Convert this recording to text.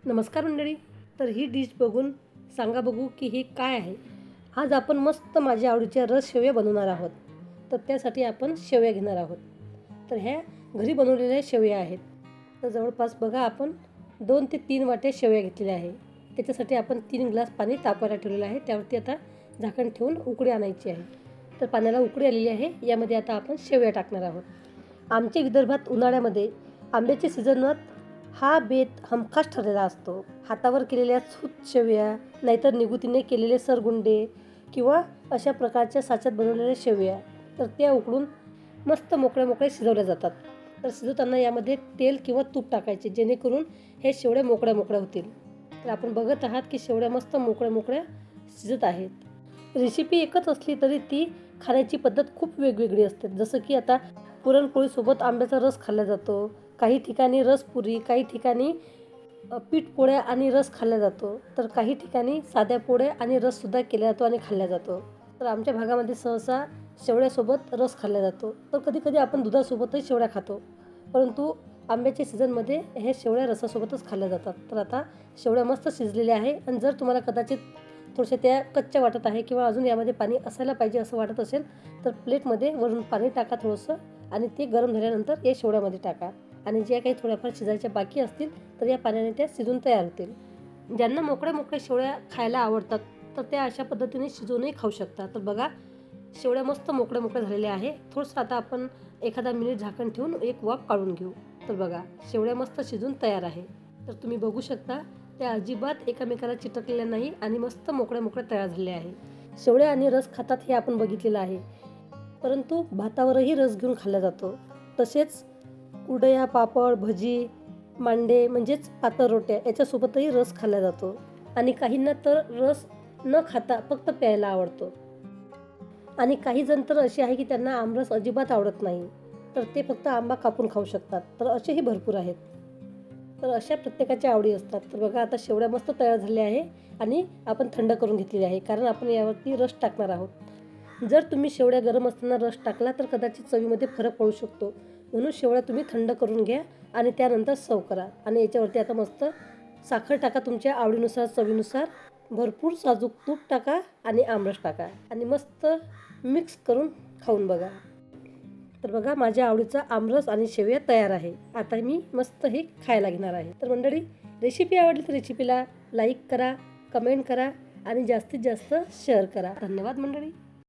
नमस्कार मंडळी. तर ही डिश बघून सांगा बघू की हे काय आहे. आज आपण मस्त माझ्या आवडीच्या रस शेवया बनवणार आहोत. तर त्यासाठी आपण शेवया घेणार आहोत. तर ह्या घरी बनवलेल्या शेवया आहेत. तर जवळपास बघा आपण 2 ते 3 वाट्या शेवया घेतलेल्या आहे. त्याच्यासाठी आपण 3 ग्लास पाणी तापवायला ठेवलेलं आहे. त्यावरती आता झाकण ठेवून उकळी आणायची आहे. तर पाण्याला उकळी आलेली आहे. यामध्ये आता आपण शेवया टाकणार आहोत. आमच्या विदर्भात उन्हाळ्यामध्ये आंब्याच्या सीझनात हा बेत हमखास ठरलेला असतो. हातावर केलेल्या सूत शेवया, नाहीतर निगुतीने केलेले सरगुंडे किंवा अशा प्रकारच्या साच्यात बनवलेल्या शेवया, तर त्या उकळून मस्त मोकळ्या शिजवल्या जातात. तर शिजवताना यामध्ये तेल किंवा तूप टाकायचे, जेणेकरून हे शेवड्या मोकळ्या होतील. तर आपण बघत आहात की शेवड्या मस्त मोकळ्या शिजत आहेत. रेसिपी एकच असली तरी ती खाण्याची पद्धत खूप वेगवेगळी असते. जसं की आता पुरणपोळीसोबत आंब्याचा रस खाल्ला जातो, काही ठिकाणी रसपुरी, काही ठिकाणी पीठ पोळ्या आणि रस खाल्ला जातो, तर काही ठिकाणी साध्या पोळ्या आणि रससुद्धा केला जातो आणि खाल्ला जातो. तर आमच्या भागामध्ये सहसा शेवळ्यासोबत रस खाल्ला जातो. तर कधी आपण दुधासोबतही शेवळ्या खातो, परंतु आंब्याच्या सीझनमध्ये हे शेवळ्या रसासोबतच खाल्ल्या जातात. तर आता शेवळ्या मस्त शिजलेल्या आहे. आणि जर तुम्हाला कदाचित थोड्याशा त्या कच्च्या वाटत आहे किंवा अजून यामध्ये पाणी असायला पाहिजे असं वाटत असेल, तर प्लेटमध्ये वरून पाणी टाका थोडंसं, आणि ते गरम झाल्यानंतर या शेवळ्यामध्ये टाका. आणि ज्या काही थोड्याफार शिजायच्या बाकी असतील तर या पाण्याने त्या शिजून तयार होतील. ज्यांना मोकळ्या शेवळ्या खायला आवडतात तर त्या अशा पद्धतीने शिजवूनही खाऊ शकतात. तर बघा, शेवळ्या मस्त मोकळ्या झालेल्या आहे. थोडंसं आता आपण एखादा मिनिट झाकण ठेवून एक वाफ काढून घेऊ. तर बघा, शेवळ्या मस्त शिजून तयार आहे. तर तुम्ही बघू शकता, त्या अजिबात एकमेकाला चिटकलेल्या नाही आणि मस्त मोकळ्या तयार झालेल्या आहे. शेवळ्या आणि रस खातात हे आपण बघितलेलं आहे, परंतु भातावरही रस घेऊन खाल्ला जातो. तसेच कुरडया, पापड, भजी, मांडे म्हणजेच पातळ रोट्या याच्यासोबतही रस खाल्ला जातो. आणि काहींना तर रस न खाता फक्त प्यायला आवडतो. आणि काही जण तर असे आहे की त्यांना आमरस अजिबात आवडत नाही, तर ते फक्त आंबा कापून खाऊ शकतात. तर असेही भरपूर आहेत. तर अशा प्रत्येकाच्या आवडी असतात. तर बघा, आता शेवड्या मस्त तयार झाल्या आहे आणि आपण थंड करून घेतलेली आहे, कारण आपण यावरती रस टाकणार आहोत. जर तुम्ही शेवड्या गरम असताना रस टाकला तर कदाचित चवीमध्ये फरक पडू शकतो. म्हणून शेवड्या तुम्ही थंड करून घ्या आणि त्यानंतर सर्व करा. आणि याच्यावरती आता मस्त साखर टाका तुमच्या आवडीनुसार, चवीनुसार. भरपूर साजूक तूप टाका आणि आमरस टाका आणि मस्त मिक्स करून खाऊन बघा. तर बघा, माझ्या आवडीचा आमरस आणि शेवया तयार आहे. आता मी मस्त हे खायला घेणार आहे. तर मंडळी, रेसिपी आवडली तर रेसिपीला लाईक करा, कमेंट करा आणि जास्तीत जास्त शेअर करा. धन्यवाद मंडळी.